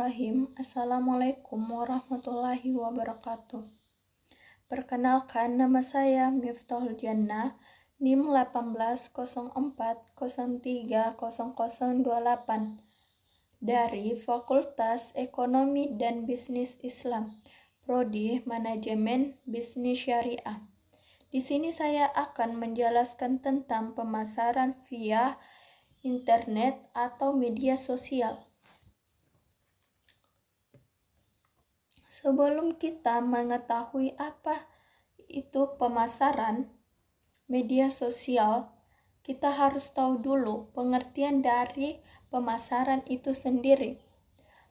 Bismillahirrahmanirrahim. Assalamualaikum warahmatullahi wabarakatuh. Perkenalkan, nama saya Miftahul Jannah, NIM 1804030028 dari Fakultas Ekonomi dan Bisnis Islam, Prodi Manajemen Bisnis Syariah. Di sini saya akan menjelaskan tentang pemasaran via internet atau media sosial. Sebelum kita mengetahui apa itu pemasaran media sosial, kita harus tahu dulu pengertian dari pemasaran itu sendiri.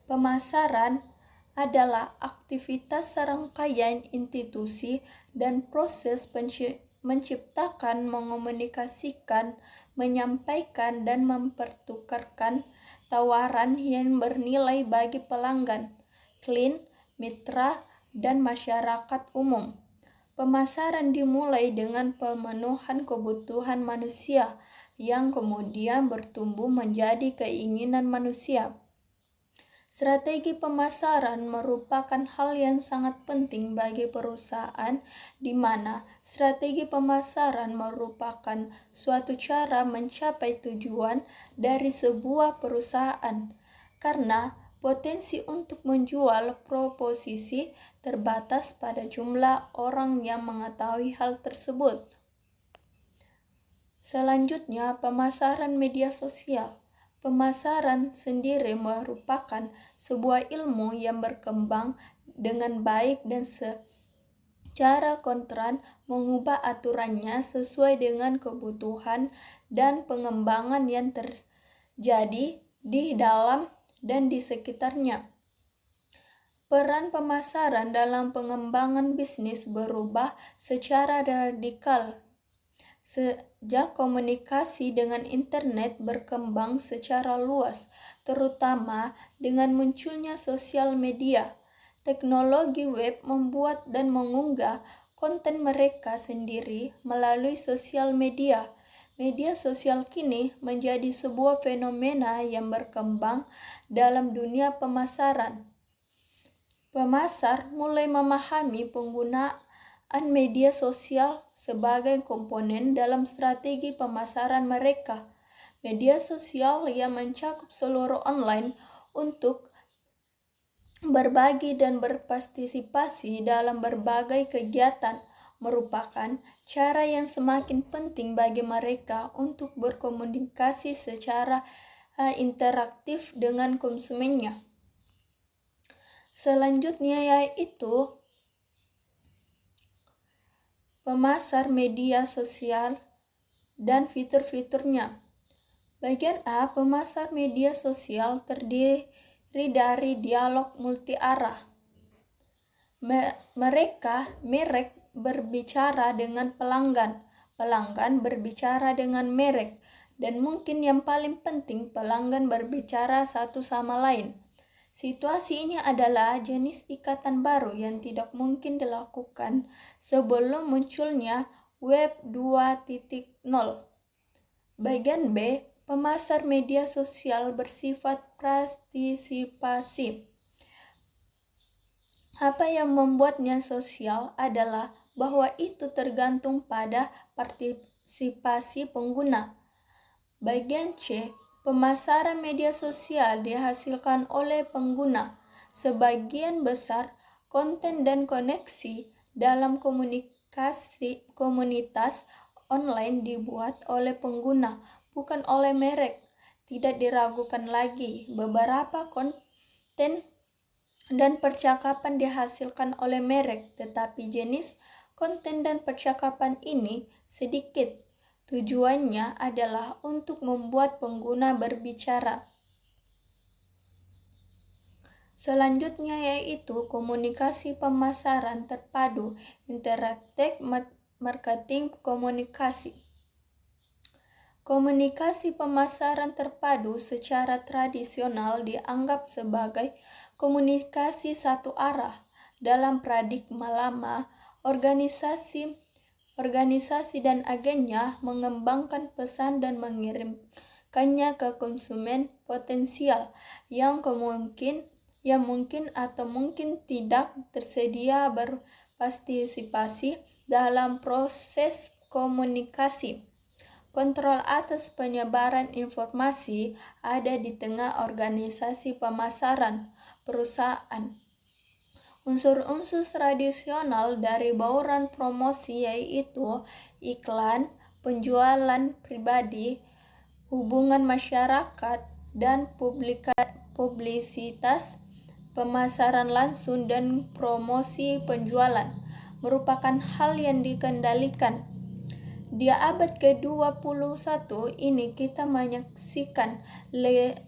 Pemasaran adalah aktivitas serangkaian institusi dan proses menciptakan, mengomunikasikan, menyampaikan, dan mempertukarkan tawaran yang bernilai bagi pelanggan, klien, mitra, dan masyarakat umum. Pemasaran dimulai dengan pemenuhan kebutuhan manusia yang kemudian bertumbuh menjadi keinginan manusia. Strategi pemasaran merupakan hal yang sangat penting bagi perusahaan, di mana strategi pemasaran merupakan suatu cara mencapai tujuan dari sebuah perusahaan, karena potensi untuk menjual proposisi terbatas pada jumlah orang yang mengetahui hal tersebut. Selanjutnya, pemasaran media sosial. Pemasaran sendiri merupakan sebuah ilmu yang berkembang dengan baik dan secara kontran mengubah aturannya sesuai dengan kebutuhan dan pengembangan yang terjadi di dalam dan di sekitarnya. Peran pemasaran dalam pengembangan bisnis berubah secara radikal sejak komunikasi dengan internet berkembang secara luas, terutama dengan munculnya sosial media. Teknologi web membuat dan mengunggah konten mereka sendiri melalui sosial media. Media sosial kini menjadi sebuah fenomena yang berkembang dalam dunia pemasaran. Pemasar mulai memahami penggunaan media sosial sebagai komponen dalam strategi pemasaran mereka. Media sosial yang mencakup seluruh online untuk berbagi dan berpartisipasi dalam berbagai kegiatan merupakan cara yang semakin penting bagi mereka untuk berkomunikasi secara interaktif dengan konsumennya. Selanjutnya yaitu pemasar media sosial dan fitur-fiturnya. Bagian A, pemasar media sosial terdiri dari dialog multi arah. Merek berbicara dengan pelanggan, pelanggan berbicara dengan merek, dan mungkin yang paling penting pelanggan berbicara satu sama lain. Situasi ini adalah jenis ikatan baru yang tidak mungkin dilakukan sebelum munculnya Web 2.0. Bagian B, pemasar media sosial bersifat partisipasi. Apa yang membuatnya sosial adalah bahwa itu tergantung pada partisipasi pengguna. Bagian C, pemasaran media sosial dihasilkan oleh pengguna. Sebagian besar konten dan koneksi dalam komunitas online dibuat oleh pengguna, bukan oleh merek. Tidak diragukan lagi, beberapa konten dan percakapan dihasilkan oleh merek, tetapi jenis konten dan percakapan ini sedikit. Tujuannya adalah untuk membuat pengguna berbicara. Selanjutnya yaitu komunikasi pemasaran terpadu, interactive marketing komunikasi. Komunikasi pemasaran terpadu secara tradisional dianggap sebagai komunikasi satu arah. Dalam paradigma lama, organisasi dan agennya mengembangkan pesan dan mengirimkannya ke konsumen potensial yang yang mungkin atau mungkin tidak tersedia berpartisipasi dalam proses komunikasi. Kontrol atas penyebaran informasi ada di tengah organisasi pemasaran perusahaan. Unsur-unsur tradisional dari bauran promosi yaitu iklan, penjualan pribadi, hubungan masyarakat, dan publisitas, pemasaran langsung, dan promosi penjualan merupakan hal yang dikendalikan. Di abad ke-21 ini kita menyaksikan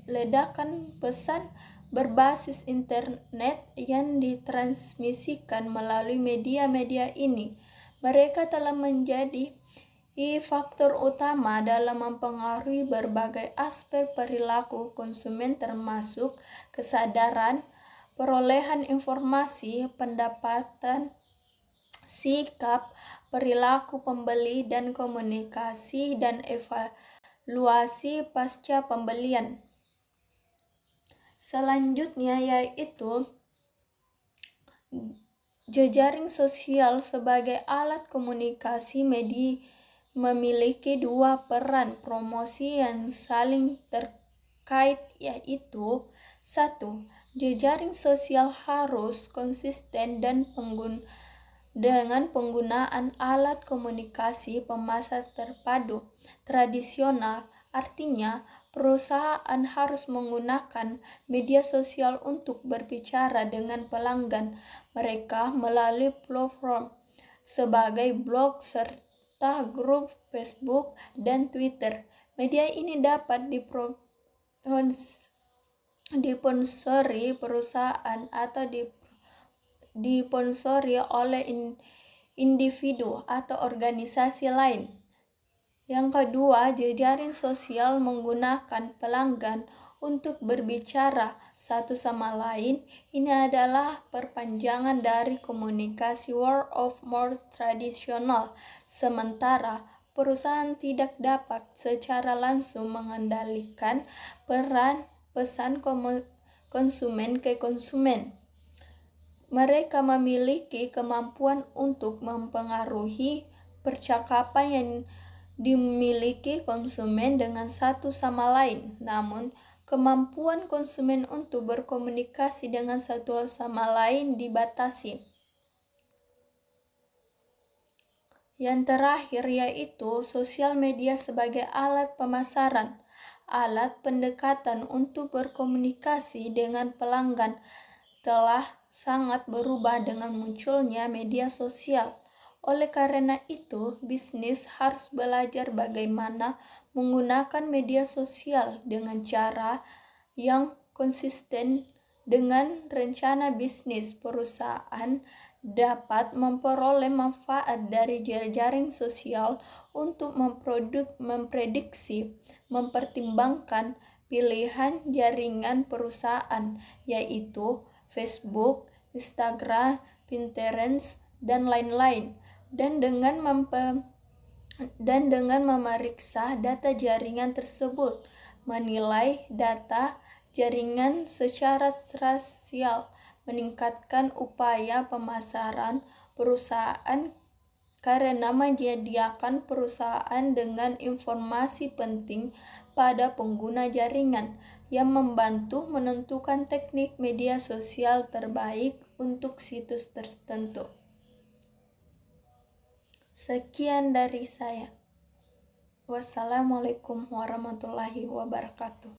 ledakan pesan berbasis internet yang ditransmisikan melalui media-media ini. Mereka telah menjadi faktor utama dalam mempengaruhi berbagai aspek perilaku konsumen termasuk kesadaran, perolehan informasi, pendapatan, sikap, perilaku pembeli, dan komunikasi dan evaluasi pasca pembelian. Selanjutnya yaitu jejaring sosial sebagai alat komunikasi media memiliki dua peran promosi yang saling terkait yaitu 1. Jejaring sosial harus konsisten dan dengan penggunaan alat komunikasi pemasar terpadu tradisional, artinya perusahaan harus menggunakan media sosial untuk berbicara dengan pelanggan mereka melalui platform sebagai blog serta grup Facebook dan Twitter. Media ini dapat disponsori perusahaan atau disponsori oleh individu atau organisasi lain. Yang kedua, jejaring sosial menggunakan pelanggan untuk berbicara satu sama lain. Ini adalah perpanjangan dari komunikasi word of mouth tradisional. Sementara perusahaan tidak dapat secara langsung mengendalikan peran pesan konsumen ke konsumen. Mereka memiliki kemampuan untuk mempengaruhi percakapan yang dimiliki konsumen dengan satu sama lain. Namun, kemampuan konsumen untuk berkomunikasi dengan satu sama lain dibatasi. Yang terakhir yaitu sosial media sebagai alat pemasaran, alat pendekatan untuk berkomunikasi dengan pelanggan telah sangat berubah dengan munculnya media sosial. Oleh karena itu, bisnis harus belajar bagaimana menggunakan media sosial dengan cara yang konsisten dengan rencana bisnis. Perusahaan dapat memperoleh manfaat dari jejaring sosial untuk memprediksi, mempertimbangkan pilihan jaringan perusahaan, yaitu Facebook, Instagram, Pinterest, dan lain-lain, dan dengan memeriksa data jaringan tersebut, menilai data jaringan secara rasial, meningkatkan upaya pemasaran perusahaan karena menyediakan perusahaan dengan informasi penting pada pengguna jaringan yang membantu menentukan teknik media sosial terbaik untuk situs tertentu. Sekian dari saya. Wassalamualaikum warahmatullahi wabarakatuh.